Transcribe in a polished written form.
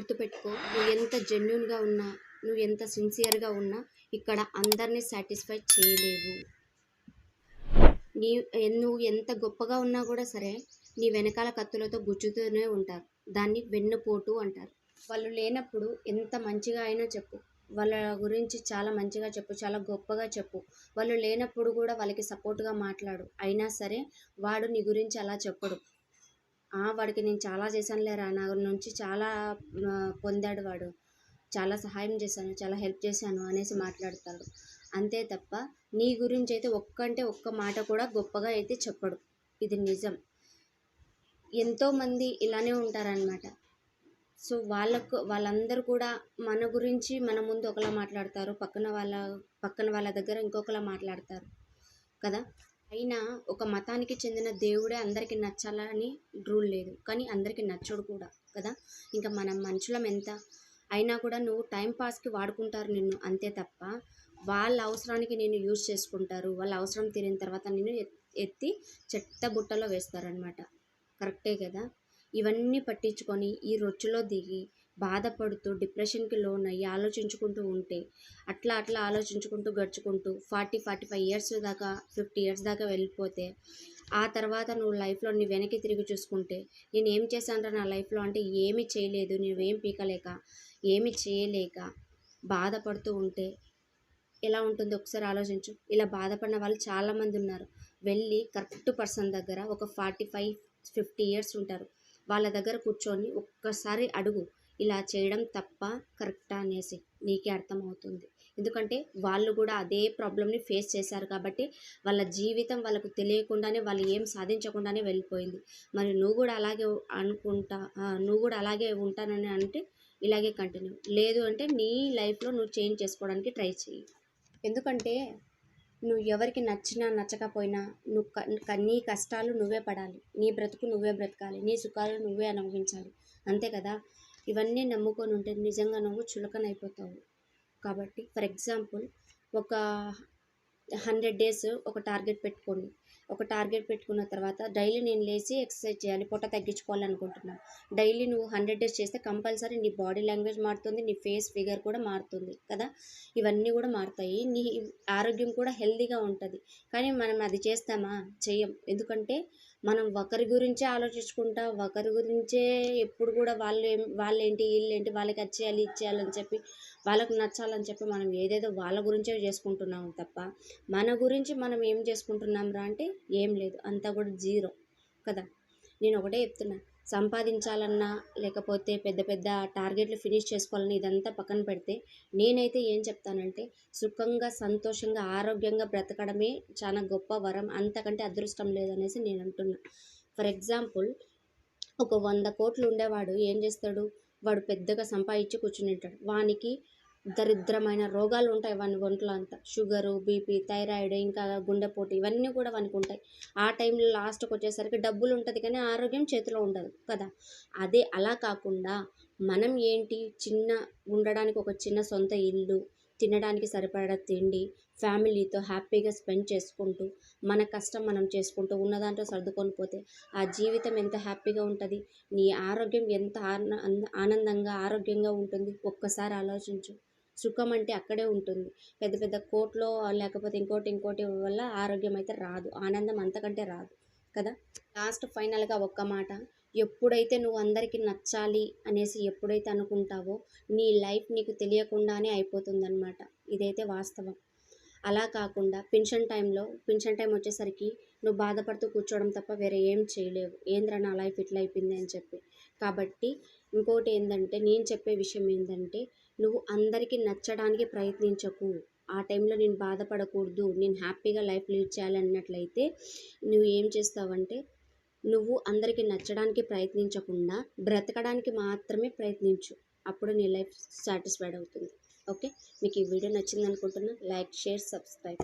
గుర్తుపెట్టుకో, నువ్వు ఎంత జెన్యూన్గా ఉన్నా, నువ్వు ఎంత సిన్సియర్గా ఉన్నా ఇక్కడ అందరినీ సాటిస్ఫై చేయలేవు. నువ్వు ఎంత గొప్పగా ఉన్నా కూడా సరే, నీ వెనకాల కత్తులతో గుచ్చుతూనే ఉంటారు. దాన్ని వెన్నుపోటు అంటారు. వాళ్ళు లేనప్పుడు ఎంత మంచిగా అయినా చెప్పు, వాళ్ళ గురించి చాలా మంచిగా చెప్పు, చాలా గొప్పగా చెప్పు. వాళ్ళు లేనప్పుడు కూడా వాళ్ళకి సపోర్ట్గా మాట్లాడు. అయినా సరే వాడు నీ గురించి అలా చెప్పడు. వాడికి నేను చాలా చేశాను లేరా, నా నుంచి చాలా పొందాడు, వాడు చాలా సహాయం చేశాను, చాలా హెల్ప్ చేశాను అనేసి మాట్లాడతాడు. అంతే తప్ప నీ గురించి అయితే ఒక్క మాట కూడా గొప్పగా అయితే చెప్పడు. ఇది నిజం. ఎంతోమంది ఇలానే ఉంటారనమాట. సో వాళ్ళందరూ కూడా మన గురించి మన ముందు ఒకలా మాట్లాడతారు, పక్కన వాళ్ళ దగ్గర ఇంకొకలా మాట్లాడతారు కదా. అయినా ఒక మతానికి చెందిన దేవుడే అందరికీ నచ్చాలని రూల్ లేదు, కానీ అందరికీ నచ్చడు కూడా కదా. ఇంకా మనం మనుషులం ఎంత అయినా కూడా నువ్వు టైంపాస్కి వాడుకుంటారు నిన్ను, అంతే తప్ప వాళ్ళ అవసరానికి నేను యూజ్ చేసుకుంటారు. వాళ్ళ అవసరం తీరిన తర్వాత నేను ఎత్తి చెత్త బుట్టలో వేస్తారనమాట. కరెక్టే కదా. ఇవన్నీ పట్టించుకొని ఈ రొచ్చులో దిగి బాధపడుతూ డిప్రెషన్కి లోన్ అయ్యి ఆలోచించుకుంటూ ఉంటే అట్లా ఆలోచించుకుంటూ గడుచుకుంటూ 40-45 ఇయర్స్ దాకా 50 ఇయర్స్ దాకా వెళ్ళిపోతే ఆ తర్వాత నువ్వు లైఫ్లో నీ వెనక్కి తిరిగి చూసుకుంటే నేను ఏం చేశాను నా లైఫ్లో అంటే ఏమీ చేయలేదు, నువ్వేం పీకలేక ఏమీ చేయలేక బాధపడుతూ ఉంటే ఎలా ఉంటుందో ఒకసారి ఆలోచించు. ఇలా బాధపడిన వాళ్ళు చాలామంది ఉన్నారు. వెళ్ళి కరెక్ట్ పర్సన్ దగ్గర ఒక 45-50 ఇయర్స్ ఉంటారు, వాళ్ళ దగ్గర కూర్చొని ఒక్కసారి అడుగు, ఇలా చేయడం తప్ప కరెక్టా అనేసి. నీకే అర్థమవుతుంది. ఎందుకంటే వాళ్ళు కూడా అదే ప్రాబ్లమ్ని ఫేస్ చేశారు కాబట్టి వాళ్ళ జీవితం వాళ్ళకు తెలియకుండానే వాళ్ళు ఏం సాధించకుండానే వెళ్ళిపోయింది. మరి నువ్వు కూడా అలాగే నువ్వు కూడా అలాగే ఉంటానని అంటే ఇలాగే కంటిన్యూ, లేదు అంటే నీ లైఫ్లో నువ్వు చేంజ్ చేసుకోవడానికి ట్రై చేయి. ఎందుకంటే నువ్వు ఎవరికి నచ్చినా నచ్చకపోయినా నీ కష్టాలు నువ్వే పడాలి, నీ బ్రతుకు నువ్వే బ్రతకాలి, నీ సుఖాలు నువ్వే అనుభవించాలి, అంతే కదా. ఇవన్నీ నమ్ముకొని ఉంటే నిజంగా నువ్వు చులకనైపోతావు. కాబట్టి ఫర్ ఎగ్జాంపుల్ ఒక 100 డేస్ ఒక టార్గెట్ పెట్టుకోండి. ఒక టార్గెట్ పెట్టుకున్న తర్వాత డైలీ నేను లేచి ఎక్సర్సైజ్ చేయాలి, పొట్ట తగ్గించుకోవాలనుకుంటున్నాను. డైలీ నువ్వు 100 డేస్ చేస్తే కంపల్సరీ నీ బాడీ లాంగ్వేజ్ మారుతుంది, నీ ఫేస్ ఫిగర్ కూడా మారుతుంది కదా. ఇవన్నీ కూడా మారుతాయి, నీ ఆరోగ్యం కూడా హెల్తీగా ఉంటుంది. కానీ మనం అది చేస్తామా? చెయ్యం. ఎందుకంటే మనం ఒకరి గురించే ఆలోచించుకుంటా, ఒకరి గురించే ఎప్పుడు కూడా వాళ్ళేంటి వీళ్ళేంటి, వాళ్ళకి అది చేయాలి ఇది చేయాలని చెప్పి వాళ్ళకు నచ్చాలని చెప్పి మనం ఏదేదో వాళ్ళ గురించే చేసుకుంటున్నాం తప్ప మన గురించి మనం ఏం చేసుకుంటున్నాం రా అంటే ఏం లేదు, అంతా కూడా జీరో కదా. నేను ఒకటే చెప్తున్నా, సంపాదించాలన్నా లేకపోతే పెద్ద పెద్ద టార్గెట్లు ఫినిష్ చేసుకోవాలని ఇదంతా పక్కన పెడితే నేనైతే ఏం చెప్తానంటే సుఖంగా సంతోషంగా ఆరోగ్యంగా బ్రతకడమే చాలా గొప్ప వరం, అంతకంటే అదృష్టం లేదనేసి నేను అంటున్నా. ఫర్ ఎగ్జాంపుల్ ఒక 100 కోట్లు ఉండేవాడు ఏం చేస్తాడు, వాడు పెద్దగా సంపాదించి కూర్చుని ఉంటాడు. వానికి దరిద్రమైన రోగాలు ఉంటాయి వాని ఒంట్లో అంతా, షుగరు, బీపీ, థైరాయిడ్, ఇంకా గుండెపోటు, ఇవన్నీ కూడా వానికి ఉంటాయి. ఆ టైంలో లాస్ట్కి వచ్చేసరికి డబ్బులు ఉంటుంది కానీ ఆరోగ్యం చేతిలో ఉండదు కదా. అదే అలా కాకుండా మనం ఏంటి, ఉండడానికి ఒక చిన్న సొంత ఇల్లు, తినడానికి సరిపడా తిండి, ఫ్యామిలీతో హ్యాపీగా స్పెండ్ చేసుకుంటూ మన కష్టం మనం చేసుకుంటూ ఉన్న దాంట్లో సర్దుకొని పోతే ఆ జీవితం ఎంత హ్యాపీగా ఉంటుంది, నీ ఆరోగ్యం ఎంత ఆనందంగా ఆరోగ్యంగా ఉంటుంది. ఒక్కసారి ఆలోచించు. సుఖం అంటే అక్కడే ఉంటుంది. పెద్ద పెద్ద కోట్లో లేకపోతే ఇంకోటి వల్ల ఆరోగ్యం అయితే రాదు, ఆనందం అంతకంటే రాదు కదా. లాస్ట్ ఫైనల్గా ఒక్క మాట, ఎప్పుడైతే నువ్వు అందరికీ నచ్చాలి అనేసి ఎప్పుడైతే అనుకుంటావో నీ లైఫ్ నీకు తెలియకుండానే అయిపోతుందన్నమాట. ఇదైతే వాస్తవం. అలా కాకుండా పెన్షన్ టైం వచ్చేసరికి నువ్వు బాధపడుతూ కూర్చోవడం తప్ప వేరే ఏం చేయలేవు. ఏంద్రా నా లైఫ్ ఇట్లా అయిపోయింది అని చెప్పి. కాబట్టి ఇంకోటి ఏంటంటే నేను చెప్పే విషయం ఏంటంటే నువ్వు అందరికీ నచ్చడానికి ప్రయత్నించకు. ఆ టైంలో నేను బాధపడకూడదు, నేను హ్యాపీగా లైఫ్ లీడ్ చేయాలన్నట్లయితే నువ్వు ఏం చేస్తావంటే నువ్వు అందరికీ నచ్చడానికి ప్రయత్నించకుండా బ్రతకడానికి మాత్రమే ప్రయత్నించు. అప్పుడు నీ లైఫ్ సాటిస్ఫైడ్ అవుతుంది. ఓకే, మీకు ఈ వీడియో నచ్చింది అనుకుంటున్నా. Like, share, subscribe.